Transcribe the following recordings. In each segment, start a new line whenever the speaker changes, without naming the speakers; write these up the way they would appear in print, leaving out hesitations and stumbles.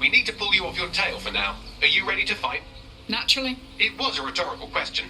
We need to pull you off your tail for now. Are you ready to fight?
Naturally.
It was a rhetorical question.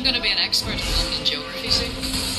Gonna be an expert in London geography soon.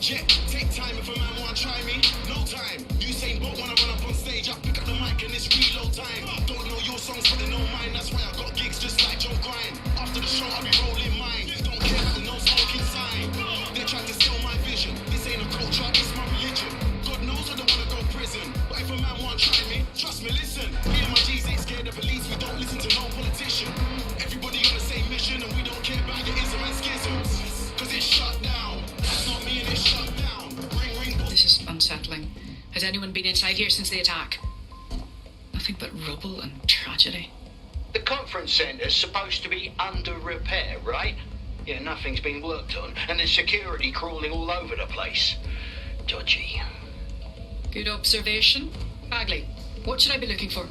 jet. Take time if a man wanna try me. No time. Usain Bolt when I run up on stage. I pick up the mic and it's reload time. Don't know your songs, but they know mine. That's why I got gigs just like Joe Grind. After the show, I'll be rolling mine. Don't care about the no smoking sign. They're trying to steal my vision. This ain't a culture, it's my religion. God knows I don't wanna go prison. But if a man wanna try me, trust me, listen. Me and my G's ain't scared of police. We don't listen to no politician. Everybody on the same mission, and we don't care about your ism and schisms. Cause it's shut down. That's not me and it's shut down. Ring, ring.
This is unsettling. Has anyone been inside here since the attack? Nothing but rubble and tragedy.
The conference centre's supposed to be under repair, right? Yeah, nothing's been worked on, and there's security crawling all over the place. Dodgy.
Good observation. Bagley, what should I be looking for?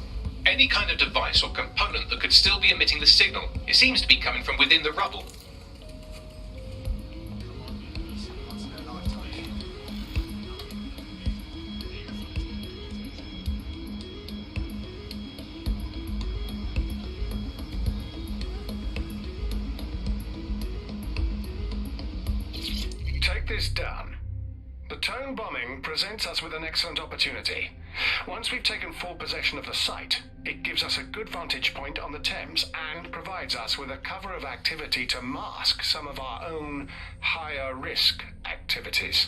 Any kind of device or component that could still be emitting the signal. It seems to be coming from within the rubble.
Take this down. The Tone bombing presents us with an excellent opportunity. Once we've taken full possession of the site, it gives us a good vantage point on the Thames and provides us with a cover of activity to mask some of our own higher risk activities.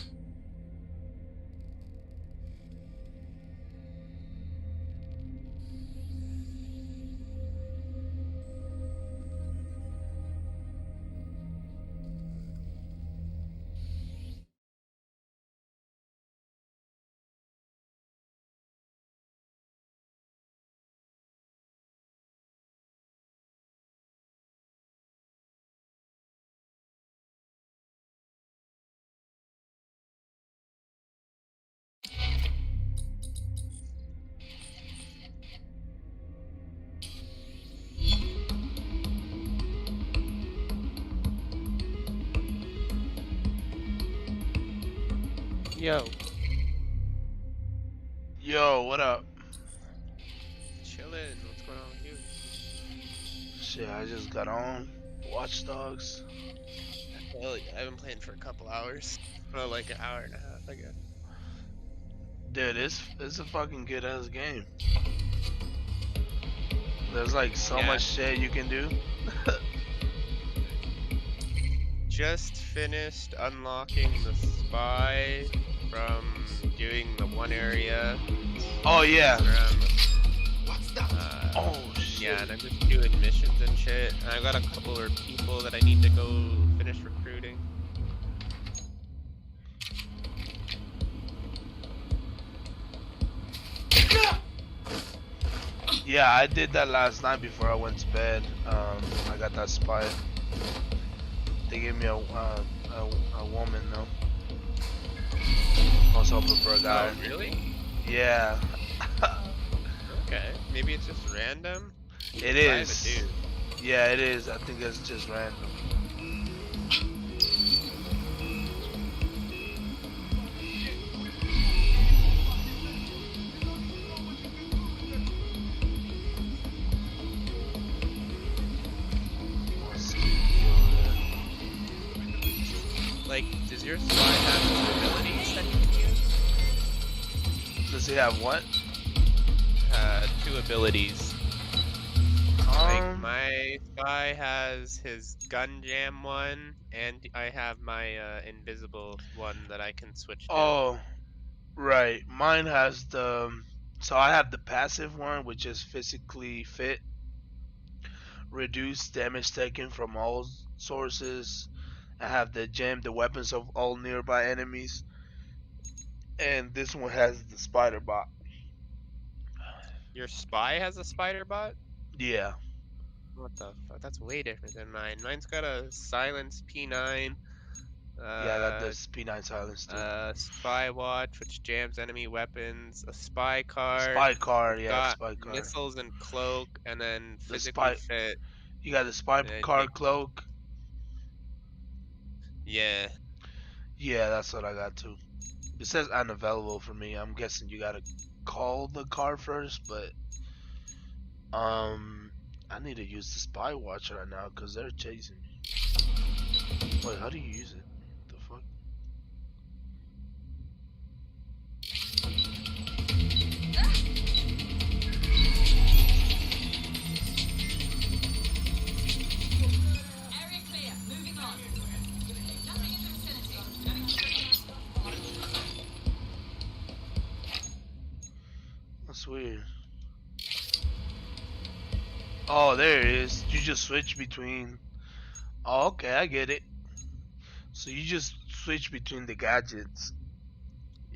Yo,
Yo, what up?
chillin'. What's going on with you?
Shit, I just got on Watch Dogs.
Well, I've been playing for a couple hours. Well, like an hour and a half, I guess.
Dude, it's a fucking good ass game. There's like so
Yeah.
much shit you can do.
Just finished unlocking the spy from doing the one area.
Oh yeah.
Around,
What's that?
Oh shit.
yeah, and I'm just doing missions and shit. And I've got a couple of people that I need to go finish recruiting.
Yeah, I did that last night before I went to bed. I got that spy. They gave me a woman though. I was hoping for a guy.
Oh, really?
Yeah.
Okay. Maybe it's just random.
It
I have a
is.
dude.
Yeah, it is. I think it's just random. Let's see.
Like, does your spy have abilities that you can use?
Does he have what?
2 abilities. Like my spy has his gun jam one, and I have my invisible one that I can switch to.
Oh, right. Mine has the. So I have the passive one, which is physically fit, reduce damage taken from all sources. I have the jam, the weapons of all nearby enemies, and this one has the spider bot.
Your spy has a spider bot?
Yeah.
What the fuck? That's way different than mine. Mine's got a silence P9.
Yeah, that does P9 silence too.
Spy watch, which jams enemy weapons. A spy card.
Spy card, yeah,
got
spy card.
missiles and cloak, and then
The
physically
spy-
fit.
You got the spy
Yeah,
card
take-
cloak.
Yeah.
Yeah, that's what I got too. It says unavailable for me. I'm guessing you gotta call the car first, but I need to use the spy watch right now because they're chasing me. Wait, how do you use it? The fuck? Oh, there it is. You just switch between. Oh, okay, I get it. So you just switch between the gadgets,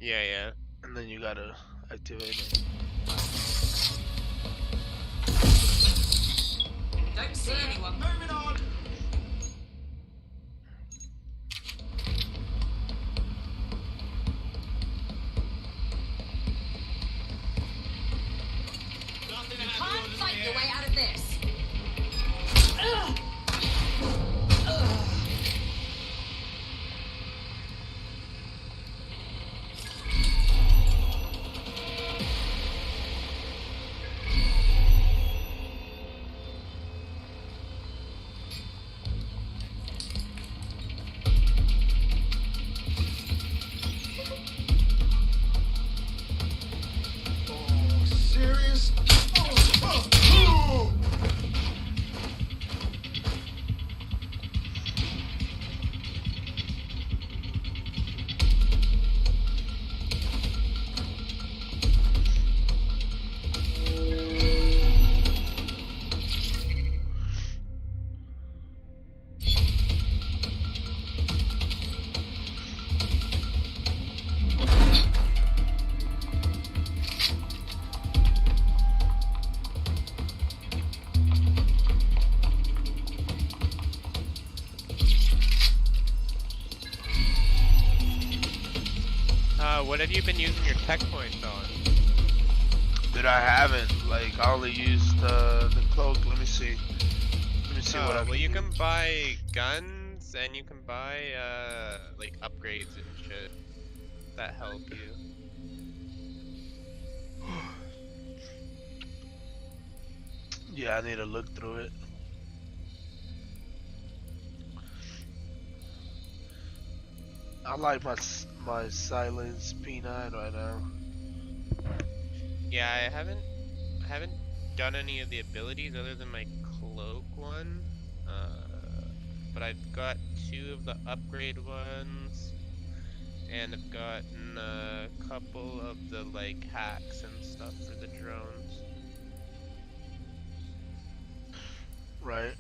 Yeah, yeah.
and then you gotta activate it.
Don't see anyone.
Moving on. Nothing out
Can't
of the
fight your
ordinary.
way out of this.
Oh, serious? Oh.
What have you been using your tech points on?
That I haven't. Like, I only used the cloak. Let me see. Let me see what I
Well, you
do.
can buy guns and you can buy like upgrades and shit that help you.
Yeah, I need to look through it. I like my silence P9 right now.
Yeah, I haven't done any of the abilities other than my cloak one. But I've got 2 of the upgrade ones, and I've gotten a couple of the like hacks and stuff for the drones.
Right.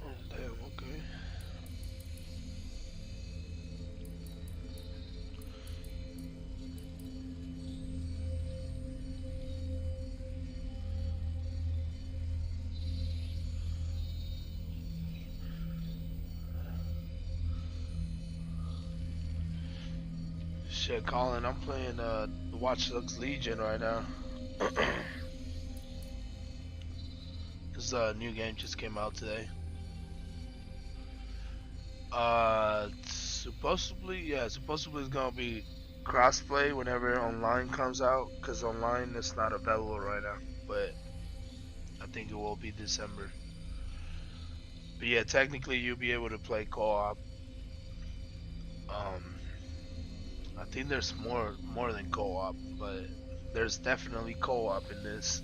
Oh, damn, okay. Shit, Colin, I'm playing the Watch Dogs Legion right now. This new game just came out today. Supposedly it's gonna be crossplay whenever online comes out, cause online is not available right now. But I think it will be December. But yeah, technically you'll be able to play co-op. I think there's more than co-op, but there's definitely co-op in this.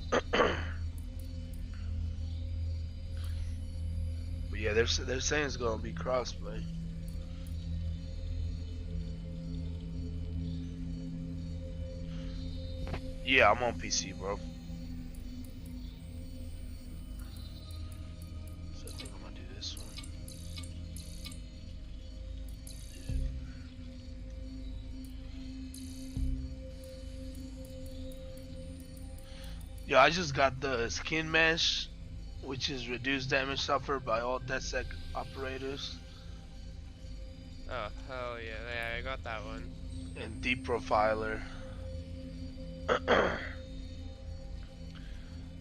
But yeah, they're saying it's gonna be crossplay. Yeah, I'm on PC, bro. So I think I'm gonna do this one. Yeah, I just got the skin mesh, which is reduced damage suffered by all DedSec operators,
Oh hell yeah, yeah, I got that one.
and Deep Profiler.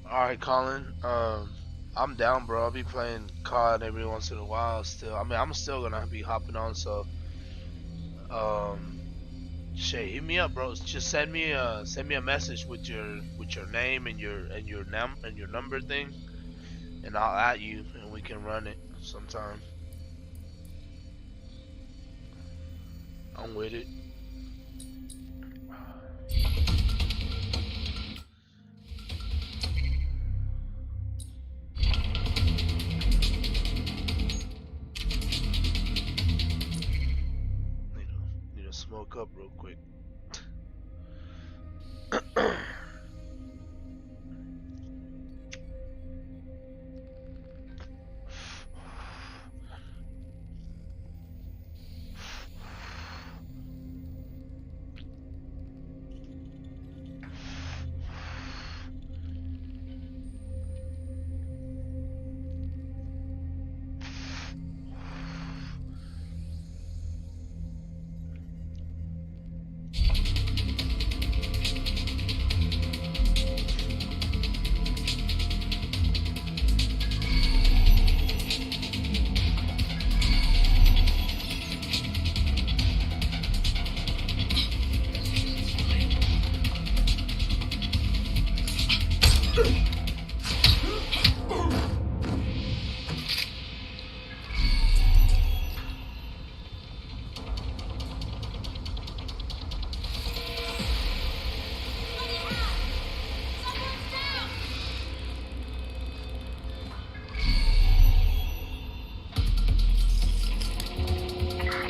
Alright, Colin. I'm down, bro. I'll be playing COD every once in a while still. I mean, I'm still gonna be hopping on, so shit, hit me up, bro. Just send me a message with your name and your number thing, and I'll add you and we can run it sometime. I'm with it. smoke up real quick.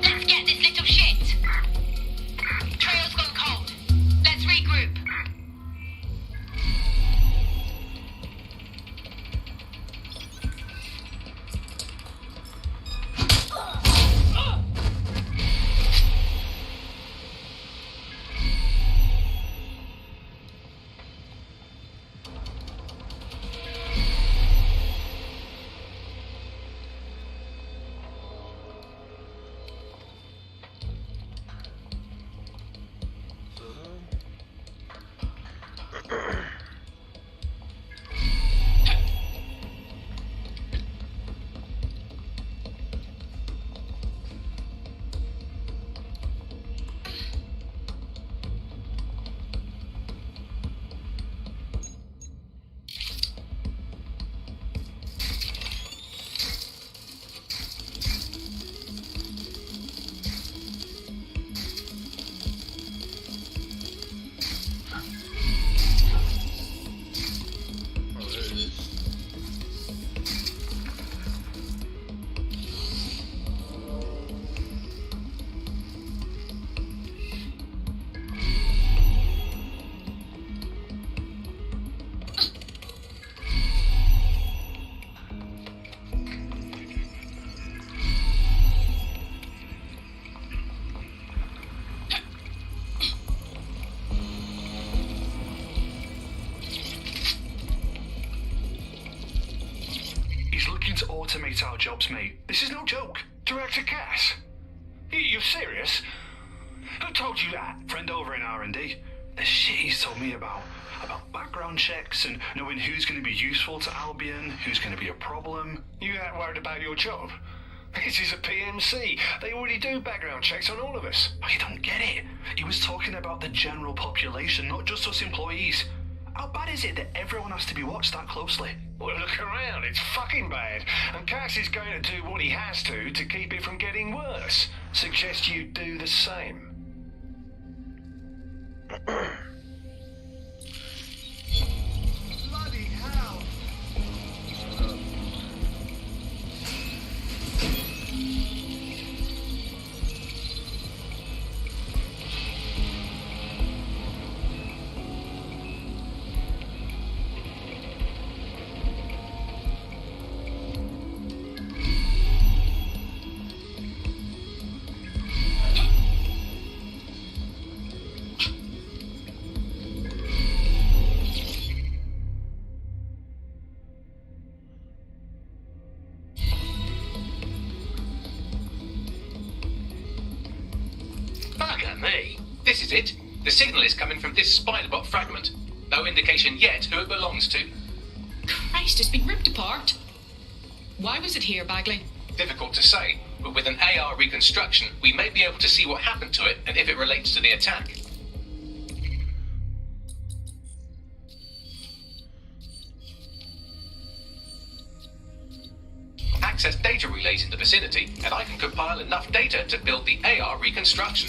Let's get this little shit. Trail's gone cold. Let's regroup.
He's looking to automate our jobs, mate. This is no joke. Director Cass? You serious? Who told you that? Friend over in R&D. The shit he's told me about background checks and knowing who's going to be useful to Albion, who's going to be a problem. You that worried about your job? This is a PMC. They already do background checks on all of us. Oh, you don't get it. He was talking about the general population, not just us employees. How bad is it that everyone has to be watched that closely? Well, look around. It's fucking bad. And Cass is going to do what he has to keep it from getting worse. Suggest you do the same.
Bloody hell!
Bugger me. This is it. The signal is coming from this spider-bot fragment. No indication yet who it belongs to.
Christ, it's been ripped apart. Why was it here, Bagley?
Difficult to say, but with an AR reconstruction, we may be able to see what happened to it and if it relates to the attack. Access data relays in the vicinity, and I can compile enough data to build the AR reconstruction.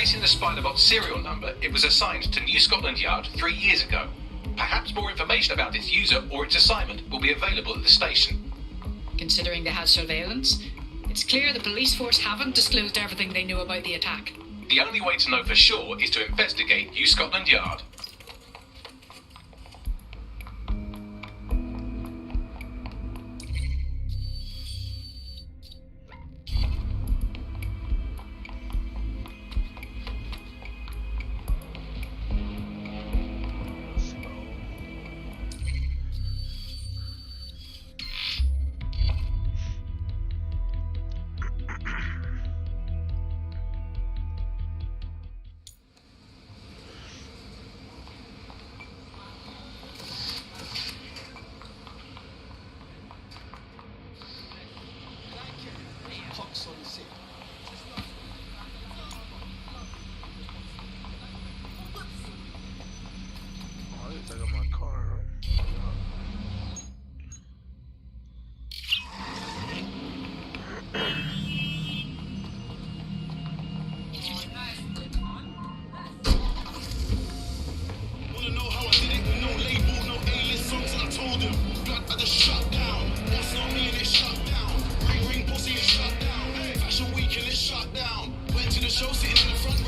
Tracing the Spider-Bot's serial number, it was assigned to New Scotland Yard 3 years ago. Perhaps more information about its user or its assignment will be available at the station.
Considering they had surveillance, it's clear the police force haven't disclosed everything they knew about the attack.
The only way to know for sure is to investigate New Scotland Yard.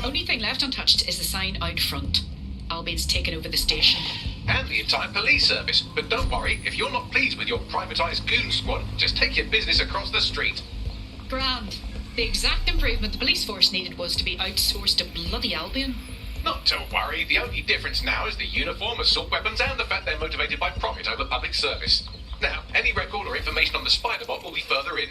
Only thing left untouched is the sign out front. Albion's taken over the station.
And the entire police service. But don't worry, if you're not pleased with your privatised goon squad, just take your business across the street.
Grand. The exact improvement the police force needed was to be outsourced to bloody Albion.
Not to worry, the only difference now is the uniform, assault weapons, and the fact they're motivated by profit over public service. Now, any record or information on the Spider-Bot will be further in.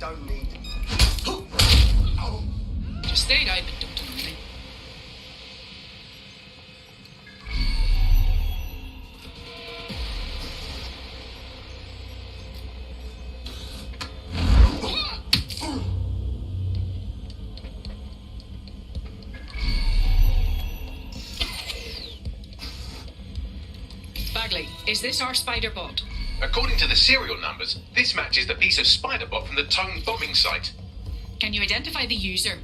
don't need.
Just stay down, but don't do anything. Bagley, is this our spider bot?
According to the serial numbers, this matches the piece of spider bot from the Tone bombing site.
Can you identify the user?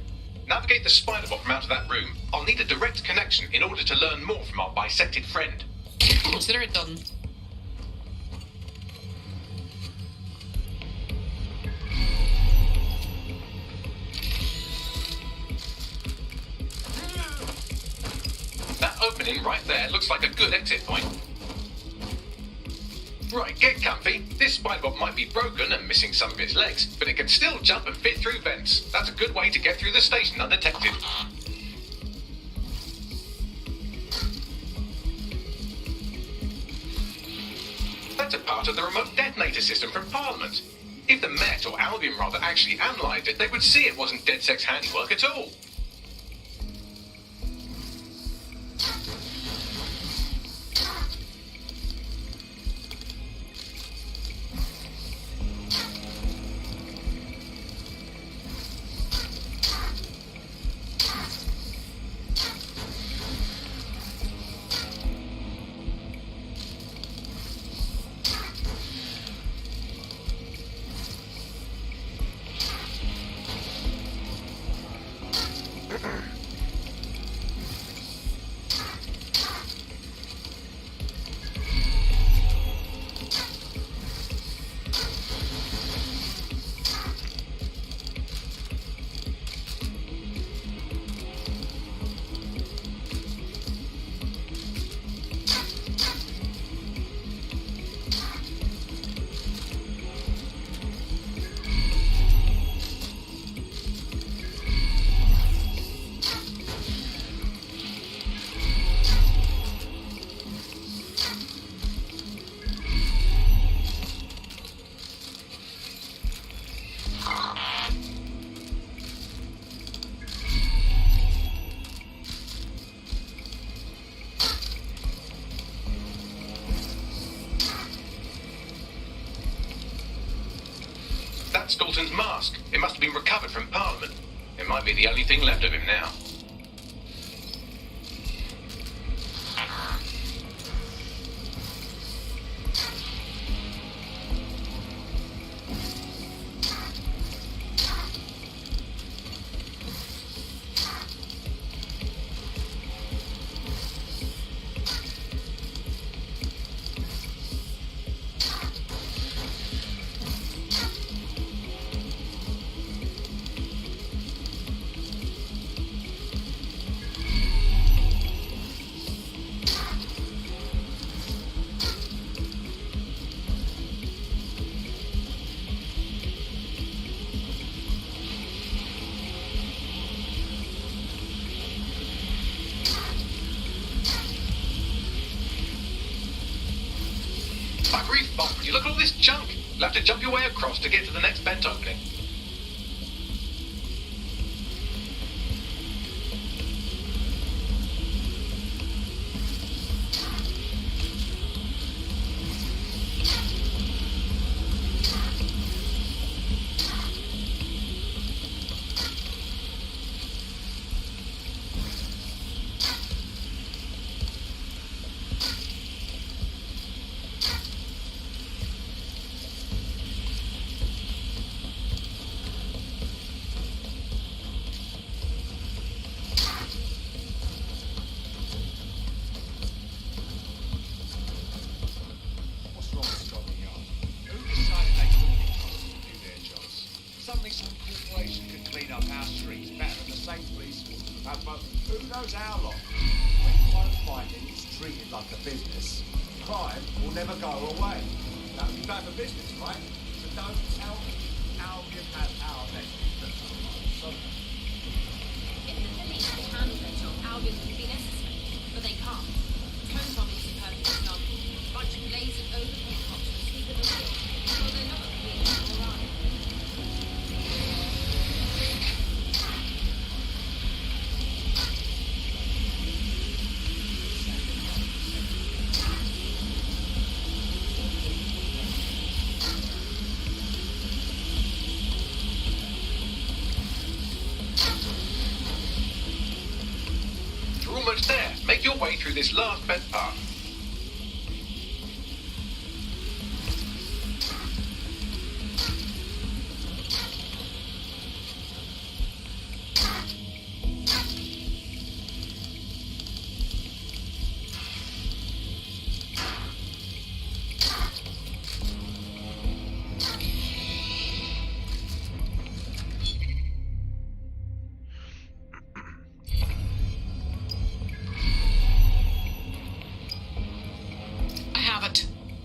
Navigate the spider bot from out of that room. I'll need a direct connection in order to learn more from our bisected friend.
Consider it done.
That opening right there looks like a good exit point. Right, get comfy. This spider bot might be broken and missing some of its legs, but it can still jump and fit through vents. That's a good way to get through the station undetected. That's a part of the remote detonator system from Parliament. If the Met, or Albion rather, actually analysed it, they would see it wasn't DedSec's handiwork at all. That's Dalton's mask. It must have been recovered from Parliament. It might be the only thing left of him now. You look at all this junk. You'll have to jump your way across to get to the next vent opening. this last bed path.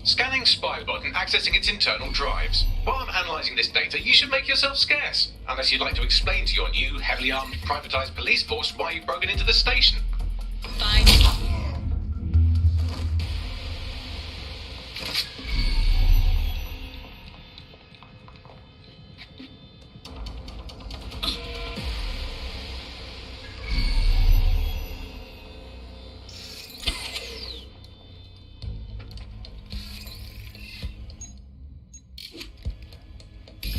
Scanning Spybot and accessing its internal drives. While I'm analysing this data, you should make yourself scarce. Unless you'd like to explain to your new, heavily armed, privatised police force why you've broken into the station.
Fine.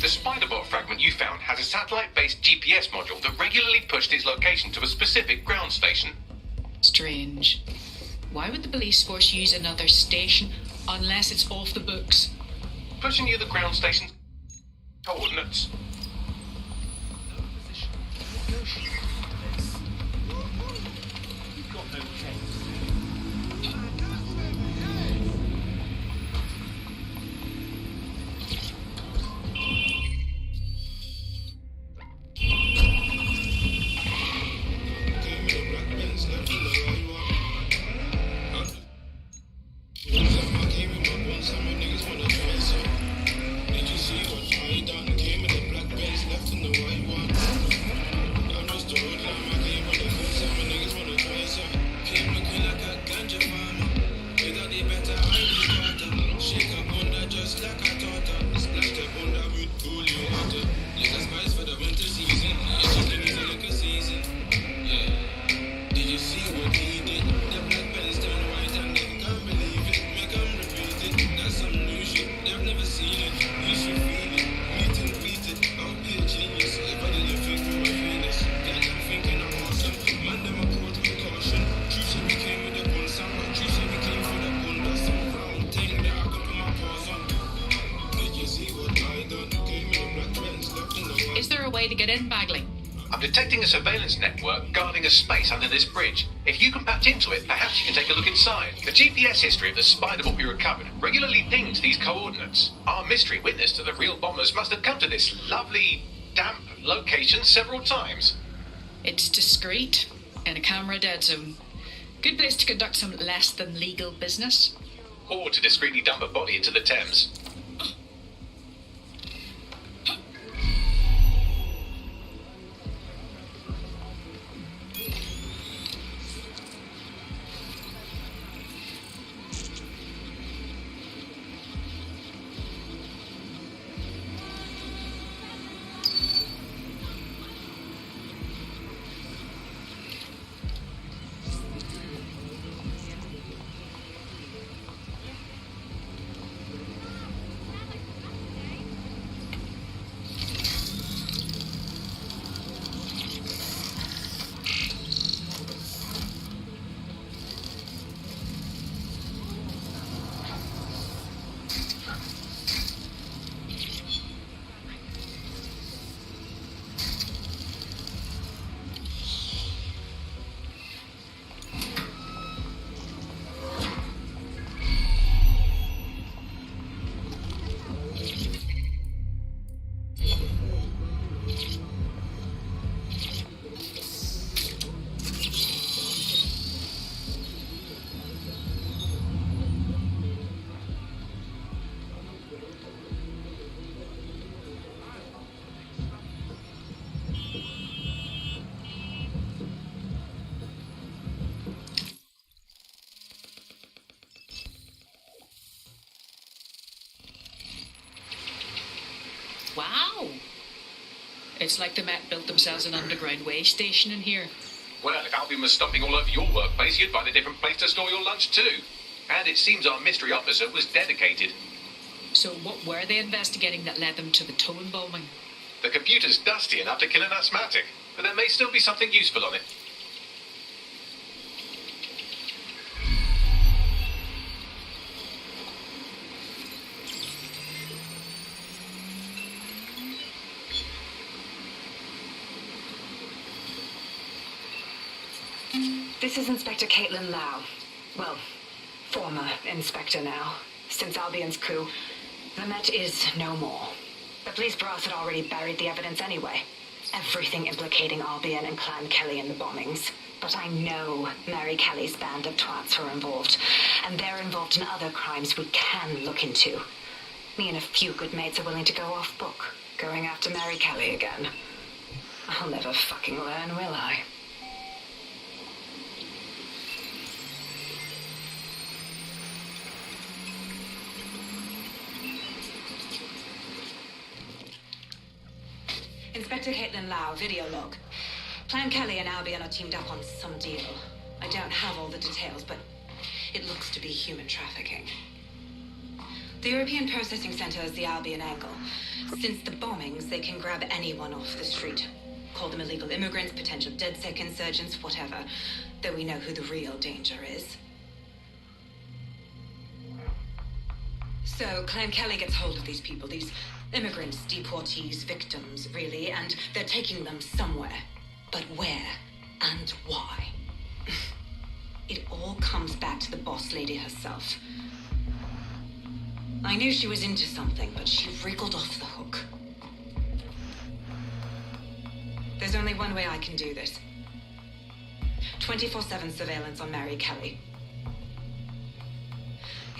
The Spiderbot fragment you found has a satellite-based GPS module that regularly pushed its location to a specific ground station.
Strange. Why would the police force use another station unless it's off the books?
Pushing you the ground station's coordinates.
Is there a way to get in, Bagley?
I'm detecting a surveillance network guarding a space under this bridge. If you can patch into it, perhaps you can take a look inside. The GPS history of the Spiderbot we recovered regularly pings these coordinates. Our mystery witness to the real bombers must have come to this lovely, damp location several times.
It's discreet, in a camera dead zone. Good place to conduct some less than legal business.
Or to discreetly dump a body into the Thames.
Wow! It's like the Met built themselves an underground way station in here.
Well, if Albion was stomping all over your workplace, you'd find a different place to store your lunch too. And it seems our mystery officer was dedicated.
So what were they investigating that led them to the Tone bombing?
The computer's dusty enough to kill an asthmatic, but there may still be something useful on it.
This is Inspector Caitlin Lau. Well, former inspector now. Since Albion's coup, the Met is no more. The police brass had already buried the evidence anyway. Everything implicating Albion and Clan Kelly in the bombings. But I know Mary Kelly's band of twats were involved, and they're involved in other crimes we can look into. Me and a few good mates are willing to go off book, going after Mary Kelly again. I'll never fucking learn, will I? Inspector Caitlin Lau, video log. Clan Kelly and Albion are teamed up on some deal. I don't have all the details, but it looks to be human trafficking. The European Processing Center is the Albion angle. Since the bombings, they can grab anyone off the street. Call them illegal immigrants, potential DedSec insurgents, whatever. Though we know who the real danger is. So, Clan Kelly gets hold of these people, these immigrants, deportees, victims, really, and they're taking them somewhere. But where and why? It all comes back to the boss lady herself. I knew she was into something, but she wriggled off the hook. There's only one way I can do this. 24/7 surveillance on Mary Kelly.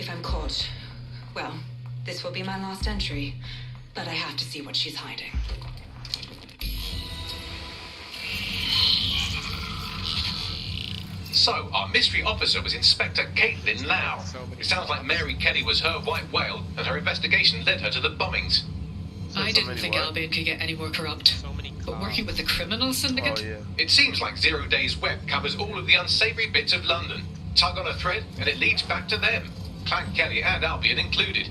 If I'm caught, well, this will be my last entry. But I have to see what she's hiding.
So, our mystery officer was Inspector Caitlin Lau. It sounds like Mary Kelly was her white whale, and her investigation led her to the bombings.
I didn't think Albion could get any more corrupt. But working with the criminal syndicate?
Oh, yeah.
It seems like 0 Days web covers all of the unsavory bits of London. Tug on a thread, and it leads back to them. Clan Kelly and Albion included.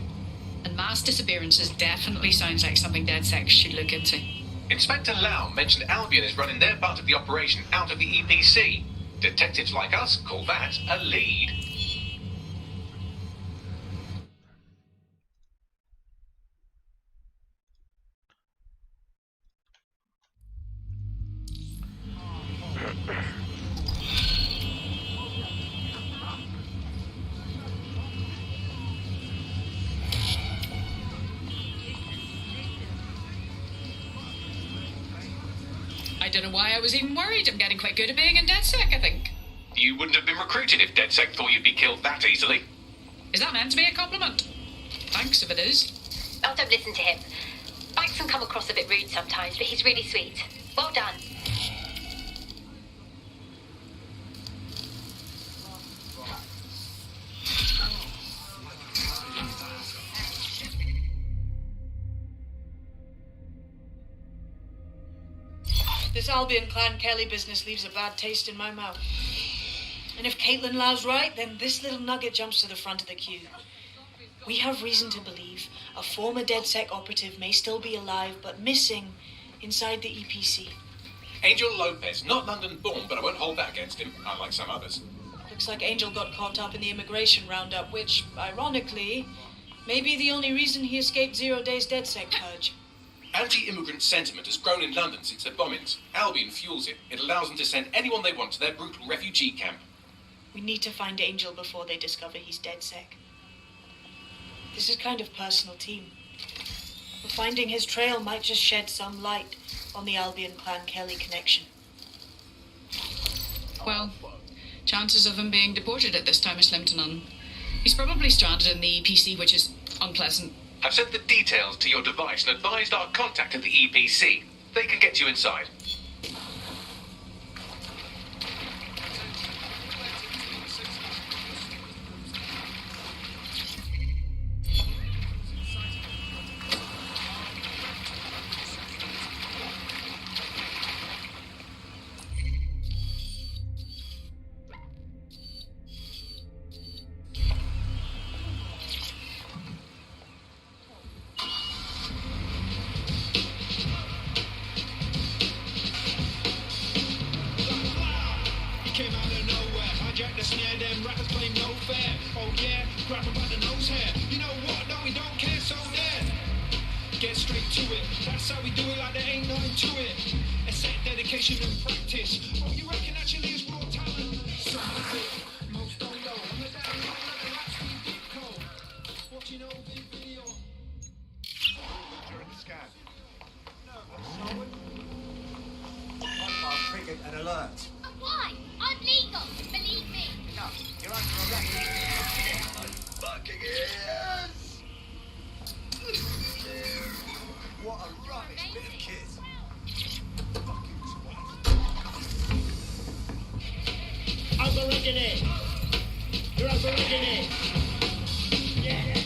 And mass disappearances definitely sounds like something DedSec should look into.
Inspector Lau mentioned Albion is running their part of the operation out of the EPC. Detectives like us call that a lead.
I don't know why I was even worried. I'm getting quite good at being in DedSec, I think.
You wouldn't have been recruited if DedSec thought you'd be killed that easily.
Is that meant to be a compliment? Thanks if it is.
Oh, don't listen to him. Bikes can come across a bit rude sometimes, but he's really sweet. Well done.
This Albion Clan Kelly business leaves a bad taste in my mouth. And if Caitlin Lau's right, then this little nugget jumps to the front of the queue. We have reason to believe a former DedSec operative may still be alive, but missing inside the EPC.
Angel Lopez, not London born, but I won't hold that against him, unlike some others.
Looks like Angel got caught up in the immigration roundup, which, ironically, may be the only reason he escaped 0 Days DedSec purge.
Anti-immigrant sentiment has grown in London since the bombings. Albion fuels it. It allows them to send anyone they want to their brutal refugee camp.
We need to find Angel before they discover he's DedSec. This is kind of personal team. But finding his trail might just shed some light on the Albion Clan Kelly connection.
Well, chances of him being deported at this time are slim to none. He's probably stranded in the EPC, which is unpleasant.
I've sent the details to your device and advised our contact at the EPC. They can get you inside.
What a rubbish bit of kit.
Aborigine! You're Aborigine! Yeah!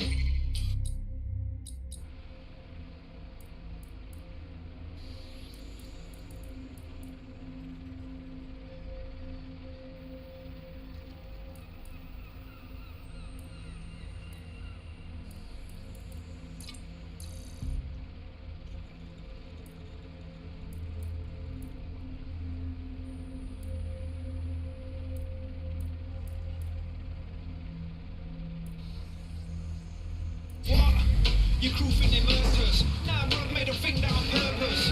Your crew think they murderers. Nah, bro, made a thing that on purpose.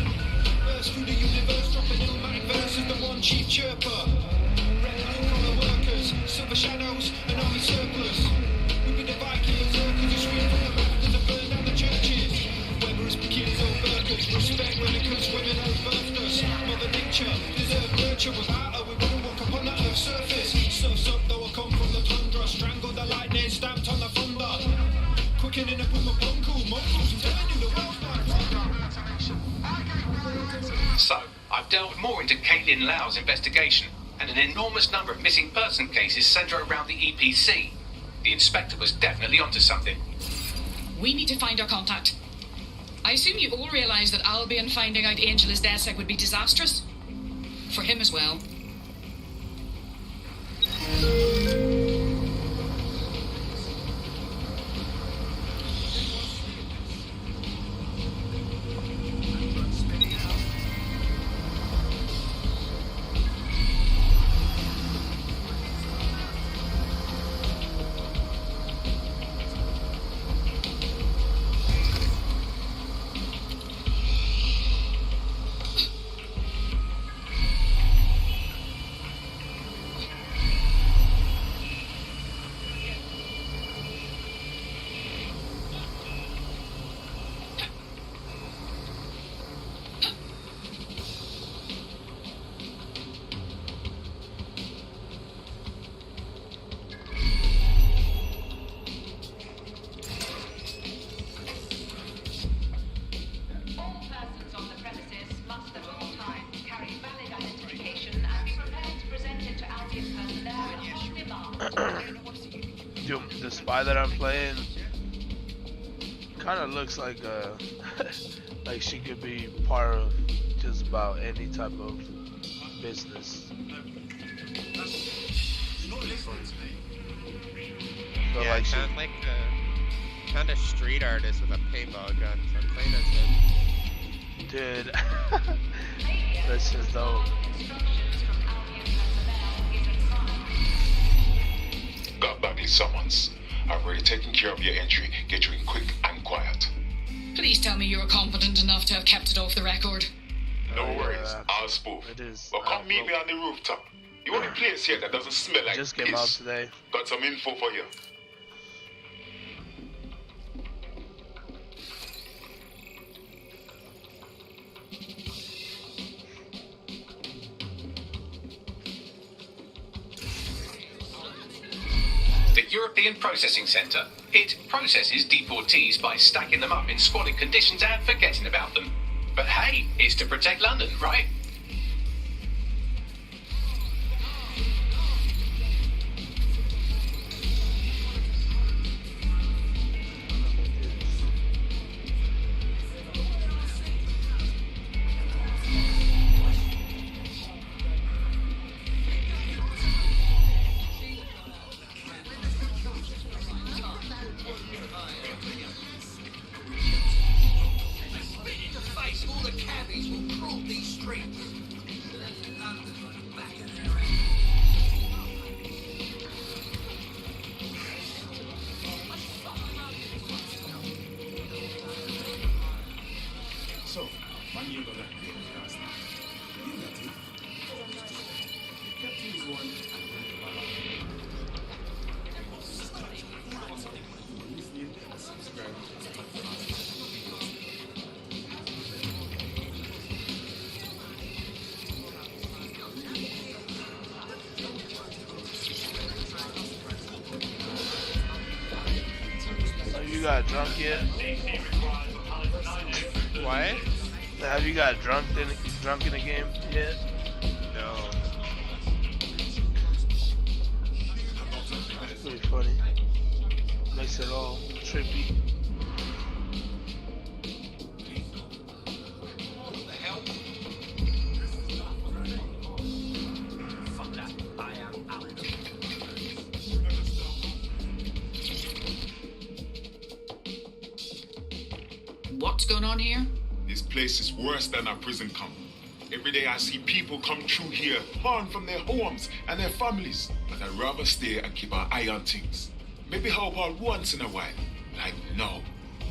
Burst through the universe, dropping illmatic verses, the one chief chirper. Red blue collar workers, silver shadows, and army surplus. We be the Viking berserkers who scream from the rafters and burn down the churches. Whether it's bikinis or burkers, respect when it comes women who birthed us. Mother nature, deserve nurture. Without her, we wouldn't walk upon the earth's surface. Surf's up, though I come from the tundra. Strangled the lightning, stamped on the thunder. Quickening up with my punku, mongrels, and telling you the world's not
So, I've delved more into Caitlin Lau's investigation, and an enormous number of missing person cases centre around the EPC. The inspector was definitely onto something.
We need to find our contact. I assume you all realise that Albion finding out Angel is DedSec would be disastrous? For him as well.
The spy that I'm playing kind of looks like like she could be part of just about any type of business. So
yeah,
like
kind of street artist with a paintball gun. So I'm playing as him.
Dude, that's just dope.
Got Bagley summons. I've already taken care of your entry. Get you in quick and quiet.
Please tell me you were competent enough to have kept it off the record.
No worries, I'll spoof. But come meet me on the rooftop. The only place here that doesn't smell like
just came out today.
Got some info for you.
The European Processing Centre. It processes deportees by stacking them up in squalid conditions and forgetting about them. But hey, it's to protect London, right?
All the cabbies will crawl these streets.
you got drunk yet?
What?
Have you got drunk in the game yet?
No.
Pretty funny. Makes it all trippy.
What's going on here?
This place is worse than a prison camp. Every day I see people come through here, torn from their homes and their families. But I'd rather stay and keep an eye on things. Maybe help out once in a while. Like now.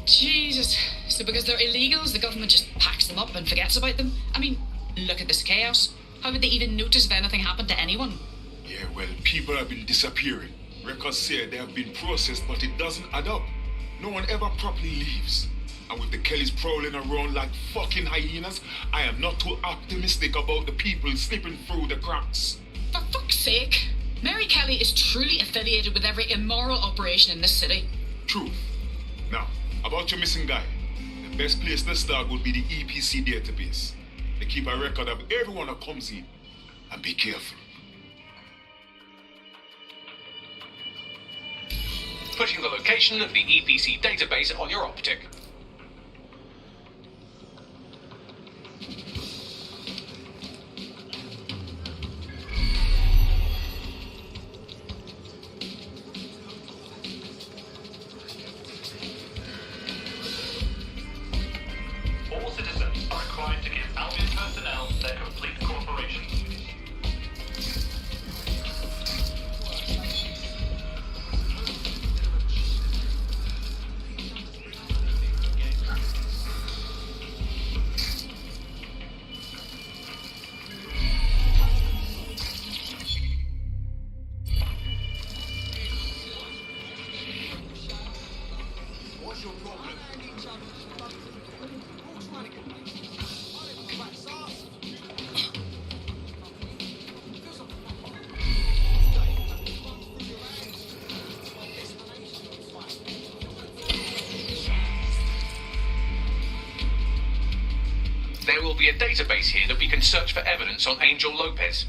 Jesus. So because they're illegals, the government just packs them up and forgets about them? I mean, look at this chaos. How would they even notice if anything happened to anyone?
Yeah, well, people have been disappearing. Records say they have been processed, but it doesn't add up. No one ever properly leaves. And with the Kellys prowling around like fucking hyenas, I am not too optimistic about the people slipping through the cracks.
For fuck's sake. Mary Kelly is truly affiliated with every immoral operation in this city.
True. Now, about your missing guy. The best place to start would be the EPC database. They keep a record of everyone that comes in. And be careful.
Putting the location of the EPC database on your optic.
All citizens are required to give Albion personnel their complete cooperation.
What's your problem?
There will be a database here that we can search for evidence on Angel Lopez.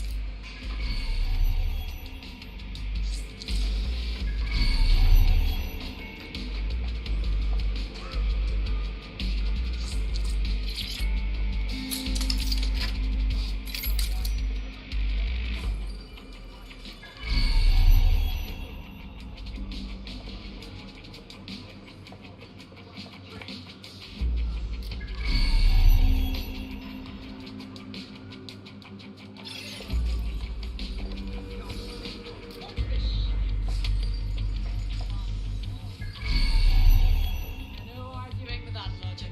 No arguing with that logic.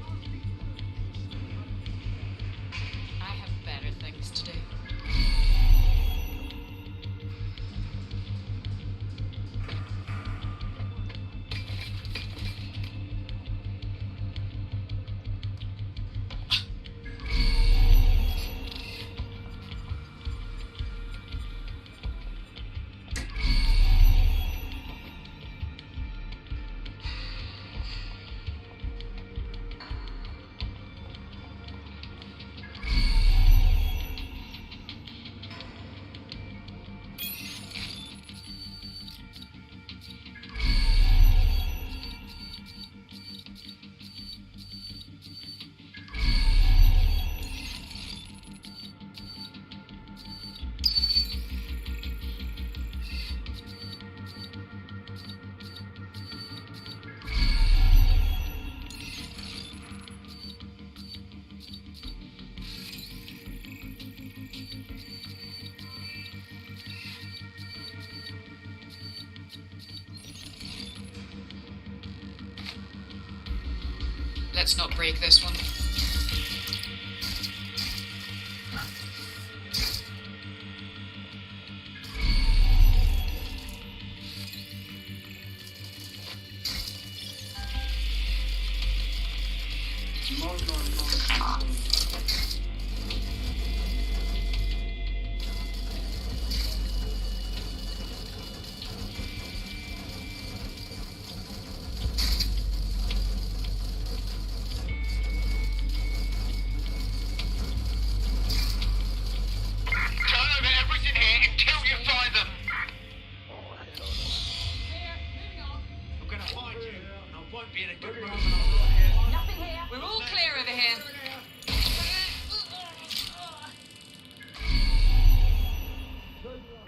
I have better things to do. Let's not break this one.
point being a good person.
Nothing here. We're all clear over here.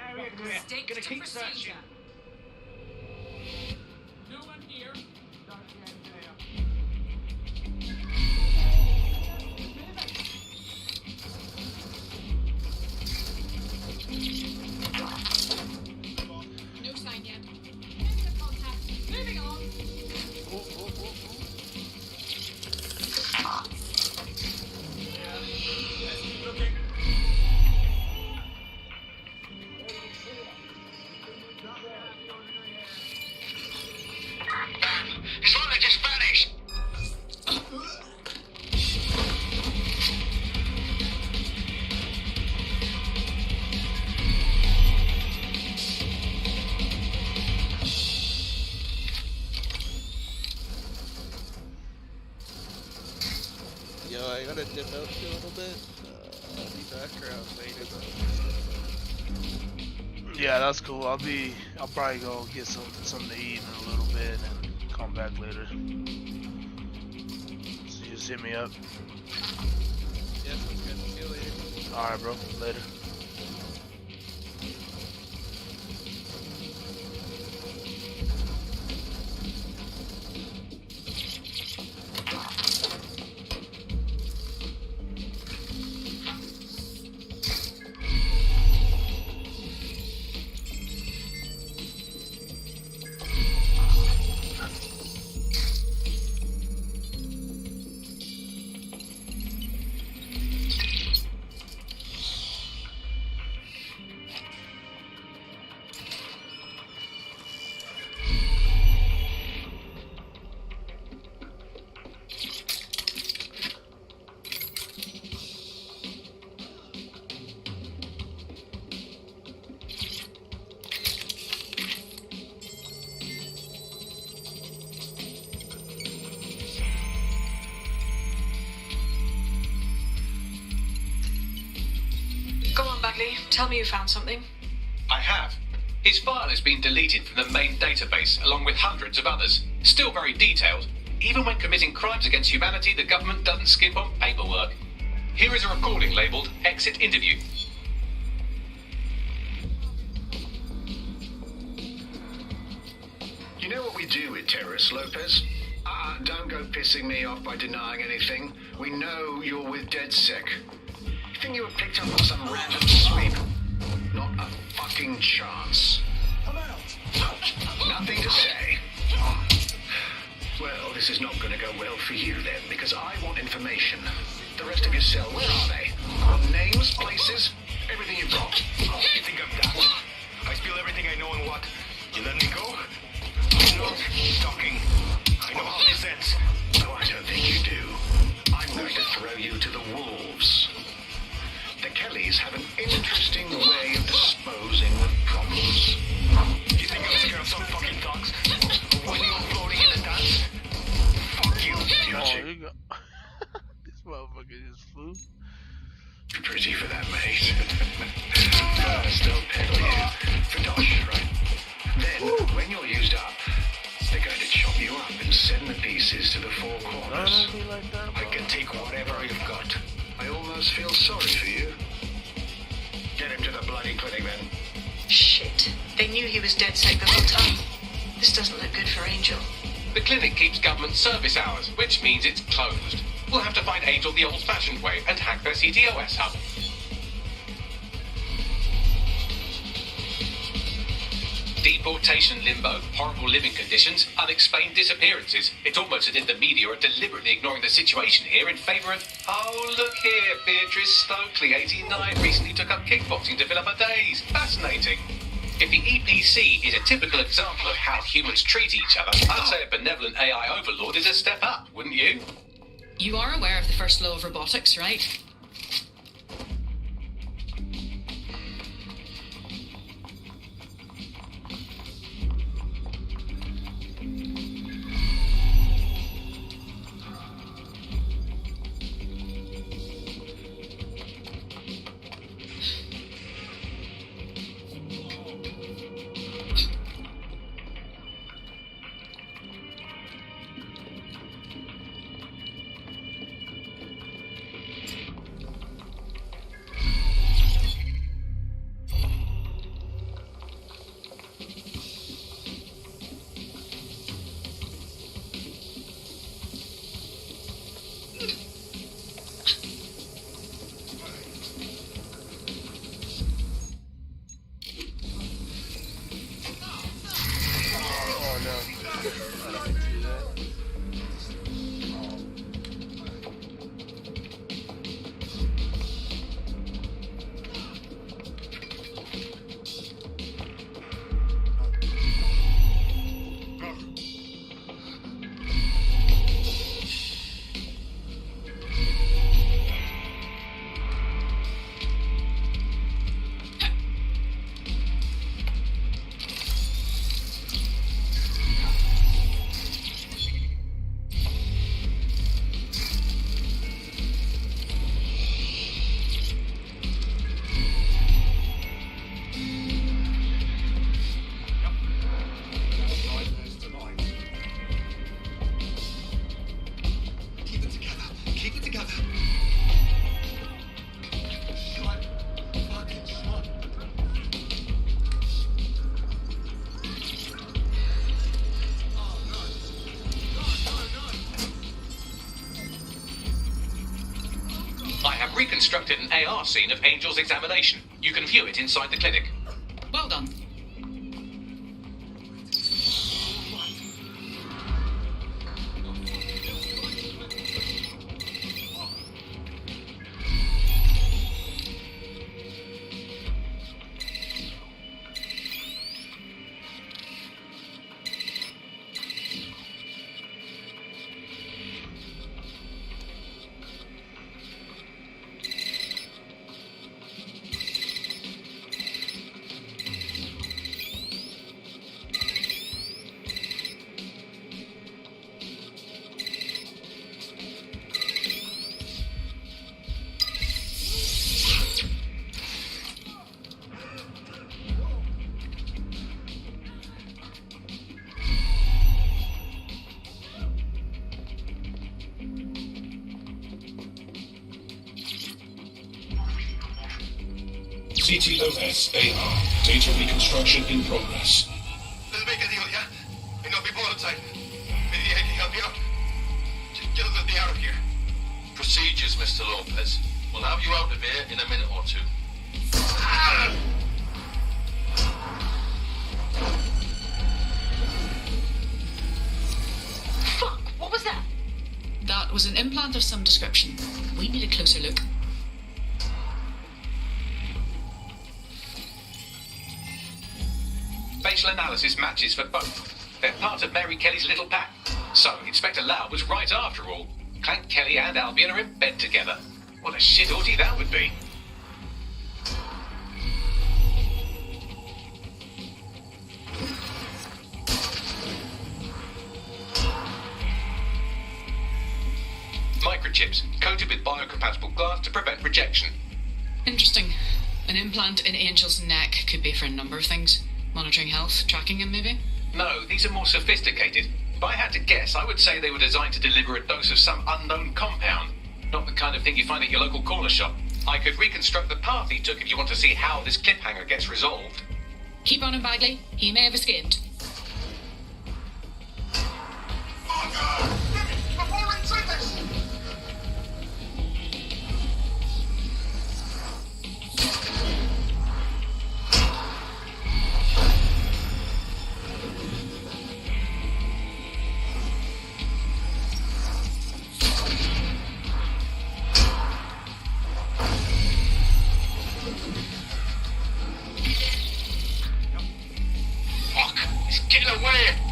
Area clear.
Stick
Gonna
to
keep
procedure.
searching.
No one here. No sign yet. Negative contact. Moving on.
Let's keep looking.
It's like they just vanished.
Yo, I gotta dip out for a little bit. I'll be back around later though.
Yeah, that's cool. I'll probably go get something to eat in a little bit and come back later. So you just hit me up.
Yeah, sounds good. See you later.
Alright, bro. Later.
Go on, Bagley. Tell me you found something.
I have. His file has been deleted from the main database, along with hundreds of others. Still very detailed. Even when committing crimes against humanity, the government doesn't skip on paperwork. Here is a recording labelled Exit Interview.
You know what we do with terrorists, Lopez? Don't go pissing me off by denying anything. We know you're with DedSec. You think you were picked up on some random sweep? Not a fucking chance. Nothing to say. Well, this is not going to go well for you then, because I want information. The rest of your cell, where are they? What names, places, everything you've got.
You think I'm daft? I spill everything I know and what? You let me go? I'm not talking. I know how this ends.
No, I don't think you do. I'm going to throw you to the wolves. The Kellys have an interesting way of disposing of problems.
You think I'm scared of some fucking thugs? When you're floating in the dance? Fuck you.
Oh, you go. This motherfucker just flew.
You're pretty for that, mate. First, I'll peddle you for dosh, right? Then, when you're used up, they're going to chop you up and send the pieces to the four corners. I can take whatever you've got. I almost feel sorry for you. Get him to the bloody clinic, then.
Shit. They knew he was DedSec the whole time. This doesn't look good for Angel.
The clinic keeps government service hours, which means it's closed. We'll have to find Angel the old-fashioned way and hack their CTOS hub. Deportation limbo, horrible living conditions, unexplained disappearances. It's almost as if the media are deliberately ignoring the situation here in favour of, oh, look here, Beatrice Stokely, 89, recently took up kickboxing to fill up her days. Fascinating. If the EPC is a typical example of how humans treat each other, I'd say a benevolent AI overlord is a step up, wouldn't you?
You are aware of the first law of robotics, right?
reconstructed an AR scene of Angel's examination. You can view it inside the clinic.
Well done.
CTOS-AR. Data reconstruction in progress.
Let's make a deal, yeah? I know people outside. Maybe I can help you out. Just get us out of here.
Procedures, Mr. Lopez. We'll have you out of here in a minute or two.
Fuck, what was that? That was an implant of some description. We need a closer look.
Facial analysis matches for both. They're part of Mary Kelly's little pack. So, Inspector Lau was right after all. Clank Kelly and Albion are in bed together. What a shit orgy that would be. Microchips, coated with biocompatible glass to prevent rejection.
Interesting. An implant in Angel's neck could be for a number of things. Monitoring health, tracking him maybe?
No, these are more sophisticated. If I had to guess, I would say they were designed to deliver a dose of some unknown compound. Not the kind of thing you find at your local corner shop. I could reconstruct the path he took if you want to see how this cliffhanger gets resolved.
Keep on him, Bagley. He may have escaped.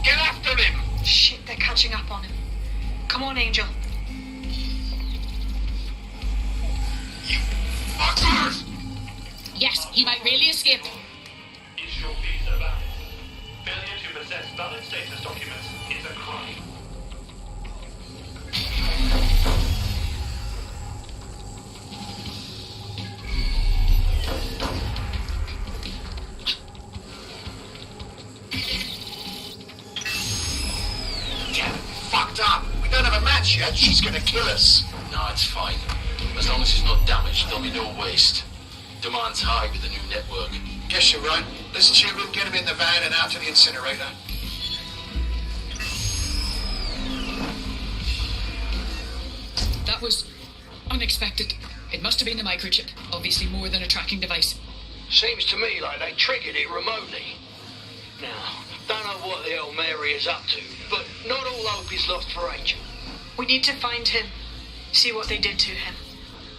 Get after him!
Shit, they're catching up on him. Come on, Angel.
You fuckers!
Yes, he might really escape.
Is your visa valid? Failure to possess valid status documents is a crime.
Fucked up. We don't have a match yet. She's gonna kill us.
No, it's fine. As long as he's not damaged, there'll be no waste. Demand's high with the new network.
Guess you're right. Let's see if we can get him in the van and out to the incinerator.
That was unexpected. It must have been the microchip. Obviously more than a tracking device.
Seems to me like they triggered it remotely. Now, don't know what the hell Mary is up to, but not all hope is lost for Angel.
We need to find him, see what they did to him,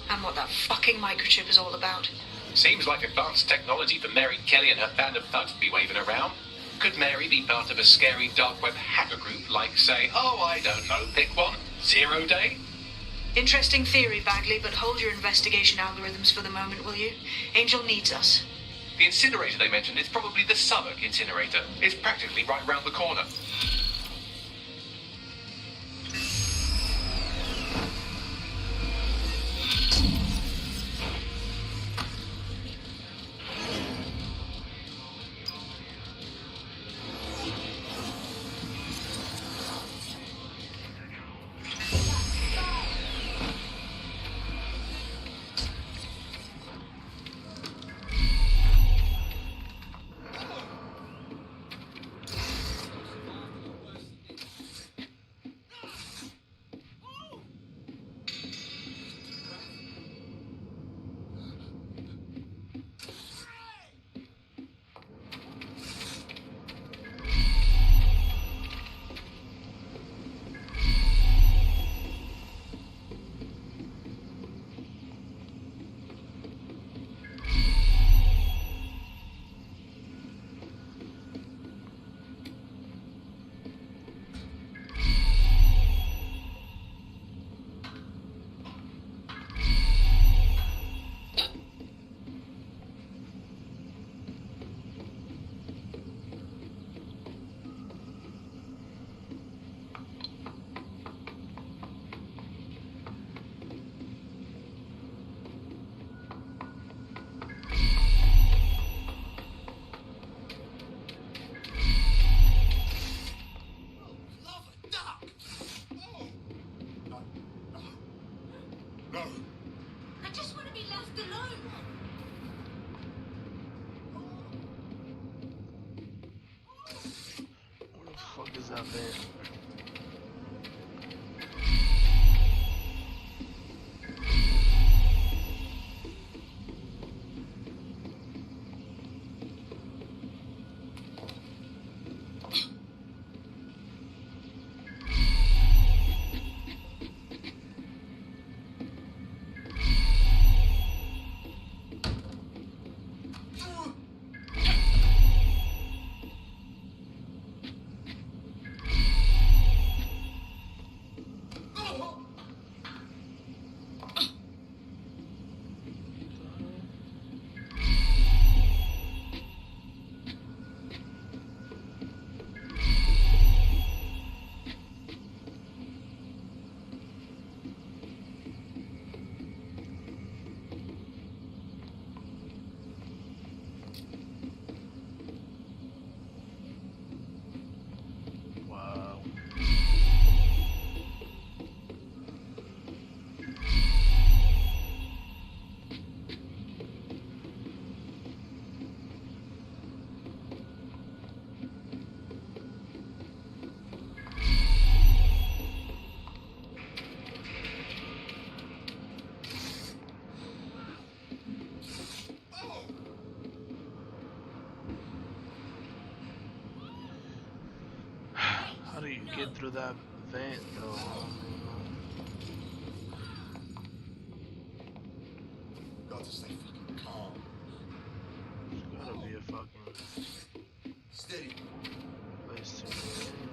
and what that fucking microchip is all about.
Seems like advanced technology for Mary Kelly and her band of thugs to be waving around. Could Mary be part of a scary dark web hacker group like, say, oh, I don't know, pick one, 0 Day?
Interesting theory, Bagley, but hold your investigation algorithms for the moment, will you? Angel needs us.
The incinerator they mentioned is probably the Southwark incinerator. It's practically right round the corner.
that vent. How do you get through that vent though?
Got to stay fucking calm.
There's gotta be a fucking
Steady.
place to go.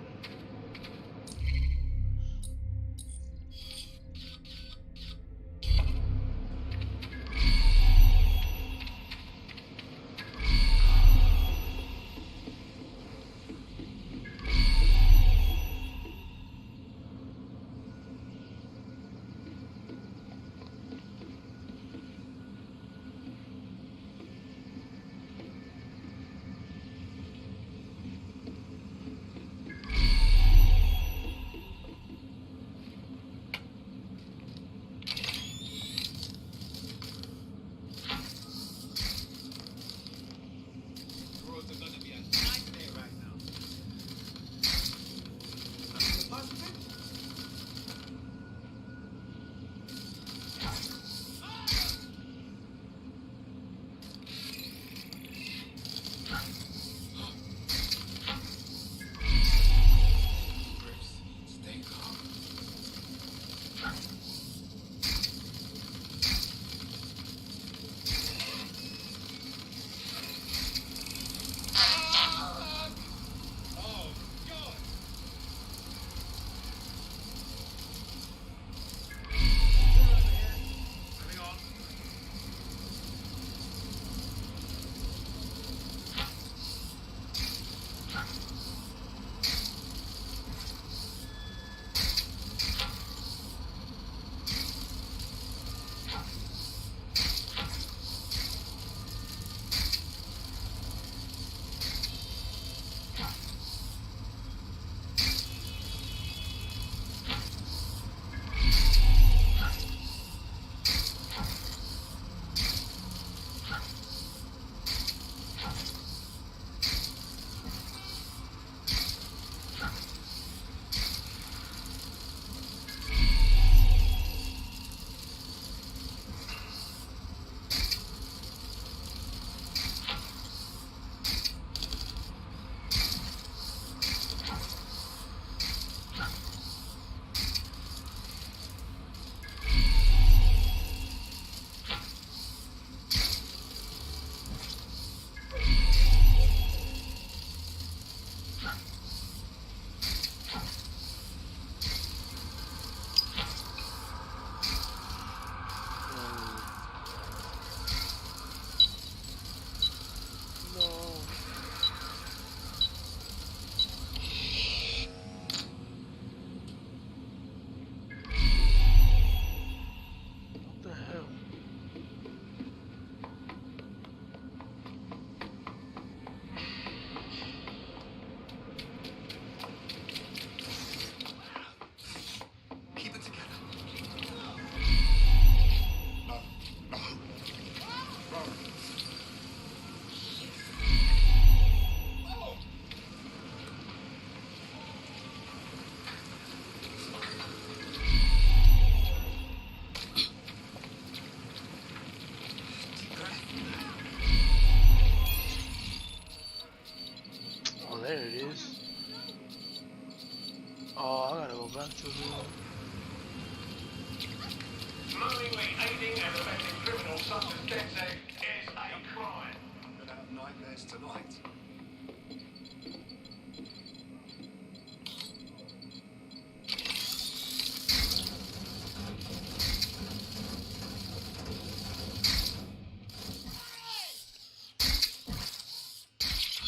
Knowingly aiding and abetting criminals such as DedSec is a crime.
Gonna have nightmares tonight.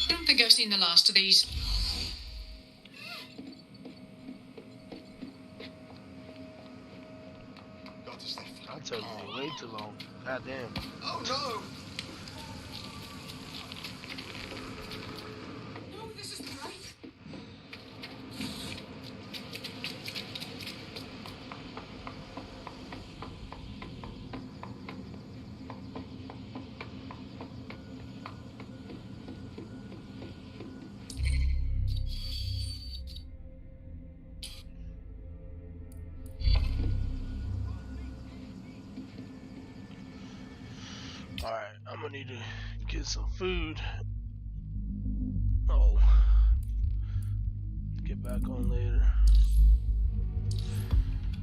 Don't think I've seen the last of these.
That took me way too long. God damn.
Oh no!
No, this isn't right.
Alright, I'm gonna need to get some food. Oh. Get back on later.